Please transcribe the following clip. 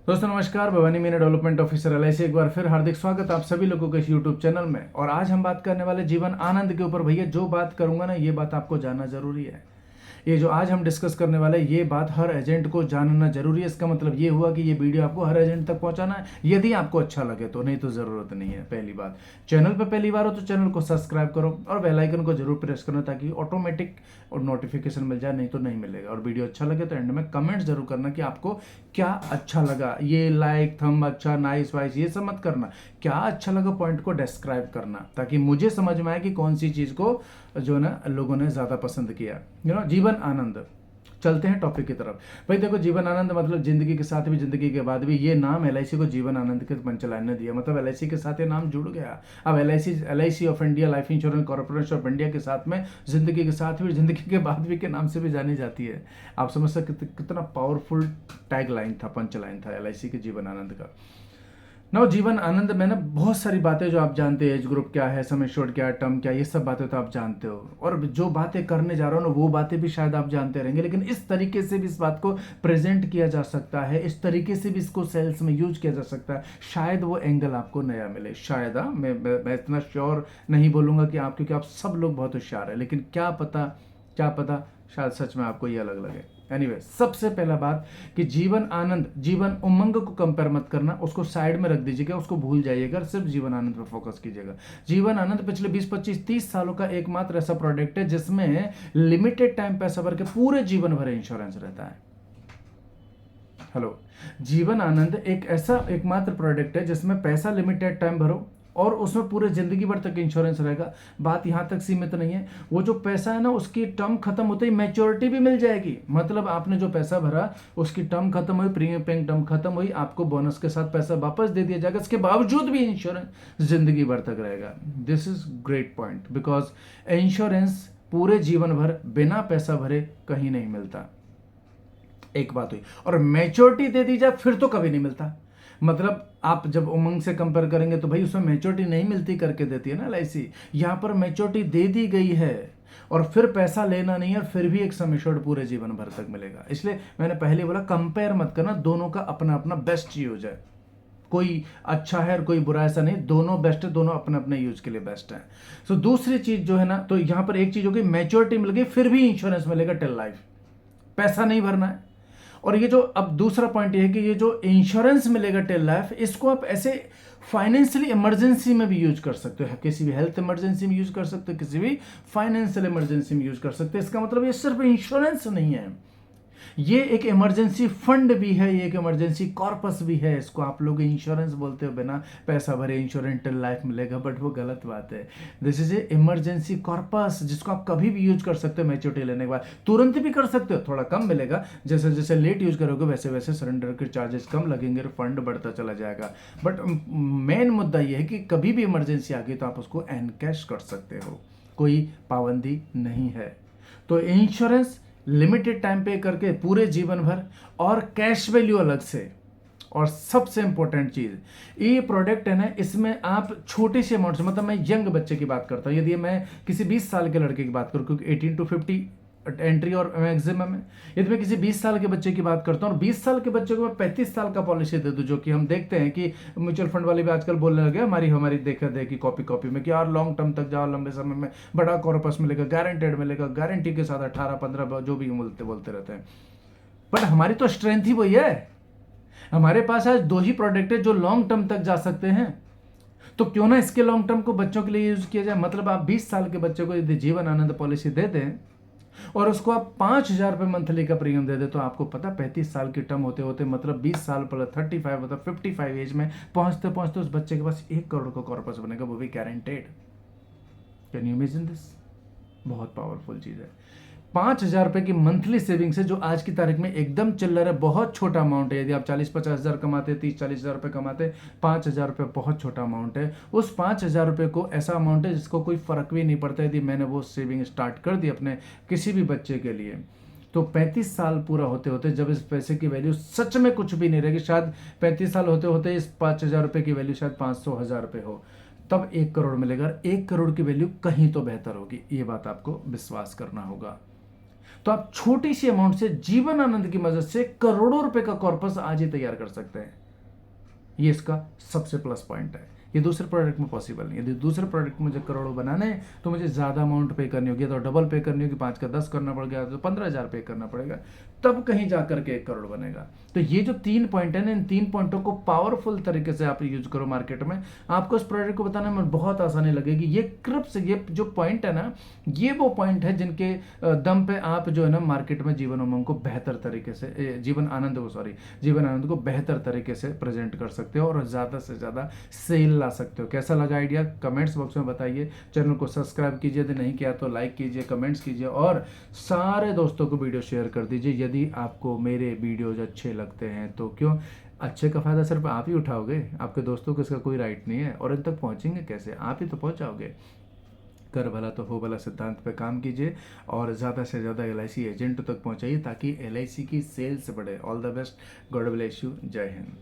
दोस्तों नमस्कार, Bhavani Meena development officer LIC एक बार फिर हार्दिक स्वागत आप सभी लोगों के इस यूट्यूब चैनल में। और आज हम बात करने वाले जीवन आनंद के ऊपर। भैया जो बात करूंगा ना, ये बात आपको जानना जरूरी है। ये जो आज हम डिस्कस करने वाले ये बात हर एजेंट को जानना जरूरी है। इसका मतलब ये हुआ कि ये वीडियो आपको हर एजेंट तक पहुंचाना है, यदि आपको अच्छा लगे तो, नहीं तो जरूरत नहीं है। पहली बात, चैनल पे पहली बार हो तो चैनल को सब्सक्राइब करो और बेल आइकन को जरूर प्रेस करना ताकि ऑटोमेटिक और नोटिफिकेशन मिल जाए, नहीं तो नहीं मिलेगा। और वीडियो अच्छा लगे तो एंड में कमेंट जरूर करना कि आपको क्या अच्छा लगा। ये लाइक थंब अच्छा नाइस वाइस ये सब मत करना, क्या अच्छा लगा पॉइंट को डिस्क्राइब करना ताकि मुझे समझ में आए कि कौन सी चीज को जो है ना लोगों ने ज्यादा पसंद किया। जीवन आनंद। चलते हैं टॉपिक की तरफ। भाई देखो, जीवन आनंद मतलब जिंदगी के साथ भी जिंदगी के बाद भी। ये नाम एलआईसी को जीवन आनंद के पंचलाइन ने दिया, मतलब एलआईसी के साथ ये नाम जुड़ गया। अब LIC of India, life insurance corporation of India के साथ में जिंदगी के साथ भी जिंदगी के बाद भी के नाम से भी जानी जाती है। आप समझ सकते कितना पावरफुल टैग लाइन था, पंच लाइन था एलआईसी के जीवन आनंद का। ना जीवन आनंद में ना बहुत सारी बातें जो आप जानते हैं, एज ग्रुप क्या है, सम एश्योर्ड क्या है, टर्म क्या है, ये सब बातें तो आप जानते हो। और जो बातें करने जा रहा हूँ ना वो बातें भी शायद आप जानते रहेंगे, लेकिन इस तरीके से भी इस बात को प्रेजेंट किया जा सकता है, इस तरीके से भी इसको सेल्स में यूज किया जा सकता है। शायद वो एंगल आपको नया मिले, शायद। हाँ, मैं इतना श्योर नहीं बोलूंगा कि आप, क्योंकि आप सब लोग बहुत होशियार है, लेकिन क्या पता शायद सच में आपको ये अलग लगे। एनीवे, सबसे पहला बात कि जीवन आनंद, जीवन उमंग को कंपेयर मत करना, उसको साइड में रख दीजिएगा, उसको भूल जाइएगा, सिर्फ जीवन आनंद पर फोकस कीजिएगा। जीवन आनंद पिछले 20 25 30 सालों का एकमात्र ऐसा प्रोडक्ट है जिसमें लिमिटेड टाइम पैसा भर के पूरे जीवन भर इंश्योरेंस रहता है। हेलो, जीवन आनंद एक ऐसा एकमात्र प्रोडक्ट है जिसमें पैसा लिमिटेड टाइम भरो और उसमें पूरे जिंदगी भर तक इंश्योरेंस रहेगा। बात यहां तक सीमित नहीं है, वो जो पैसा है ना उसकी टर्म खत्म होते ही मैच्योरिटी भी मिल जाएगी। मतलब आपने जो पैसा भरा उसकी टर्म खत्म हुई, प्रीमियम पेइंग टर्म खत्म हुई, आपको बोनस के साथ पैसा वापस दे दिया जाएगा। इसके बावजूद भी इंश्योरेंस जिंदगी भर तक रहेगा। This is great point, because insurance पूरे जीवन भर बिना पैसा भरे कहीं नहीं मिलता। एक बात हुई, और मैच्योरिटी दे दी जाए फिर तो कभी नहीं मिलता। मतलब आप जब उमंग से कंपेयर करेंगे तो भाई उसमें मैच्योरिटी नहीं मिलती करके देती है ना एलआईसी। यहां पर मैच्योरिटी दे दी गई है और फिर पैसा लेना नहीं है, और फिर भी एक सम एश्योर्ड पूरे जीवन भर तक मिलेगा। इसलिए मैंने पहले बोला कंपेयर मत करना, दोनों का अपना अपना बेस्ट यूज है। कोई अच्छा है और कोई बुरा, ऐसा नहीं, दोनों बेस्ट है, दोनों अपने अपने यूज के लिए बेस्ट है। सो दूसरी चीज जो है ना, तो यहां पर एक चीज होगी, मैच्योरिटी मिल गई फिर भी इंश्योरेंस मिलेगा टिल लाइफ, पैसा नहीं भरना है। और ये जो अब दूसरा पॉइंट ये है कि ये जो इंश्योरेंस मिलेगा टिल लाइफ, इसको आप ऐसे फाइनेंशियली इमरजेंसी में भी यूज कर सकते हो, किसी भी हेल्थ इमरजेंसी में यूज कर सकते हो, किसी भी फाइनेंशियल इमरजेंसी में यूज कर सकते हो। इसका मतलब ये सिर्फ इंश्योरेंस नहीं है, ये एक इमरजेंसी फंड भी है, ये एक इमरजेंसी कॉर्पस भी है। इसको आप लोग इंश्योरेंस बोलते हो, बिना पैसा भरे इंश्योरेंस टिल लाइफ मिलेगा, बट वो गलत बात है। This is a emergency corpus जिसको आप कभी भी यूज कर सकते हो, मैच्योरिटी लेने के बाद तुरंत भी कर सकते हो, थोड़ा कम मिलेगा, जैसे जैसे लेट यूज करोगे वैसे वैसे सरेंडर के चार्जेस कम लगेंगे, फंड बढ़ता चला जाएगा। बट मेन मुद्दा यह है कि कभी भी इमरजेंसी आ गई तो आप उसको एनकैश कर सकते हो, कोई पाबंदी नहीं है। तो इंश्योरेंस लिमिटेड टाइम पे करके पूरे जीवन भर, और कैश वैल्यू अलग से। और सबसे इंपॉर्टेंट चीज, ये प्रोडक्ट है ना, इसमें आप छोटे से अमाउंट से, मतलब मैं यंग बच्चे की बात करता हूं, यदि मैं किसी 20 साल के लड़के की बात करूं, क्योंकि 18 to 50 एंट्री और मैक्सिमम है। यदि मैं किसी 20 साल के बच्चे की बात करता हूं और 20 साल के बच्चे को मैं 35 साल का पॉलिसी दे दूं, जो कि हम देखते हैं कि म्यूचुअल फंड वाले भी आजकल बोलने लगे, हमारी देखा देखी कॉपी में कि यार लॉन्ग टर्म तक जाओ, लंबे समय में बड़ा कॉर्पस मिलेगा, गारंटेड मिलेगा, गारंटी के साथ 18-15 जो भी बोलते रहते हैं। बट हमारी तो स्ट्रेंथ ही वही है, हमारे पास आज 2 ही प्रोडक्ट है जो लॉन्ग टर्म तक जा सकते हैं। तो क्यों ना इसके लॉन्ग टर्म को बच्चों के लिए यूज किया जाए। मतलब आप 20 साल के बच्चे को यदि जीवन आनंद पॉलिसी दे दें और उसको आप 5,000 रुपये मंथली का प्रीमियम दे दे, तो आपको पता 35 साल की टर्म होते होते, मतलब 20 साल प्लस 35, मतलब 55 एज में पहुंचते पहुंचते उस बच्चे के पास 1 करोड़ का कॉर्पस बनेगा, वो भी guaranteed. Can you imagine this? बहुत पावरफुल चीज है। 5,000 रुपए की मंथली सेविंग से, जो आज की तारीख में एकदम चल रहा है, बहुत छोटा अमाउंट है। यदि आप 40-50 हज़ार कमाते, 30-40 हज़ार रुपए कमाते, 5,000 रुपये बहुत छोटा अमाउंट है। उस 5,000 रुपये को ऐसा अमाउंट है जिसको कोई फर्क भी नहीं पड़ता यदि मैंने वो सेविंग स्टार्ट कर दी अपने किसी भी बच्चे के लिए। तो 35 साल पूरा होते होते जब इस पैसे की वैल्यू सच में कुछ भी नहीं रहेगी, शायद 35 साल होते होते इस 5,000 रुपये की वैल्यू शायद 500,000 रुपये हो, तब 1 करोड़ मिलेगा। 1 करोड़ की वैल्यू कहीं तो बेहतर होगी, ये बात आपको विश्वास करना होगा। तो आप छोटी सी अमाउंट से जीवन आनंद की मदद से करोड़ों रुपए का कॉर्पस आज ही तैयार कर सकते हैं। ये इसका सबसे प्लस पॉइंट है। ये दूसरे प्रोडक्ट में पॉसिबल नहीं है। यदि दूसरे प्रोडक्ट में मुझे करोड़ों बनाने हैं तो मुझे ज़्यादा अमाउंट पे करनी होगी, तो डबल पे करनी होगी, 5 का 10 करना पड़ गया तो 15,000 पे करना पड़ेगा, तब कहीं जा करके 1 करोड़ बनेगा। तो ये जो 3 पॉइंट है ना, इन 3 पॉइंटों को पावरफुल तरीके से आप यूज करो मार्केट में, आपको इस प्रोडक्ट को बताने में बहुत आसानी लगेगी। ये क्रिप्स, ये जो पॉइंट है ना, ये वो पॉइंट है जिनके दम पे आप जो है ना मार्केट में जीवन उमंग को बेहतर तरीके से, जीवन आनंद को बेहतर तरीके से प्रेजेंट कर सकते हो और ज़्यादा से ज़्यादा सेल ला सकते हो। कैसा लगा आइडिया, कमेंट्स बॉक्स में बताइए। चैनल को सब्सक्राइब कीजिए, यदि नहीं किया तो लाइक कीजिए, कमेंट्स कीजिए और सारे दोस्तों को वीडियो शेयर कर दीजिए। यदि आपको मेरे वीडियोज अच्छे लगते हैं तो क्यों, अच्छे का फायदा सिर्फ आप ही उठाओगे, आपके दोस्तों को इसका कोई राइट नहीं है। और इन तक पहुंचेंगे कैसे, आप ही तो पहुंचाओगे। कर भला तो हो भला सिद्धांत पे काम कीजिए और ज़्यादा से ज़्यादा LIC एजेंट तक पहुंचाइए ताकि LIC की सेल्स बढ़े। All the best, God bless you, जय हिंद।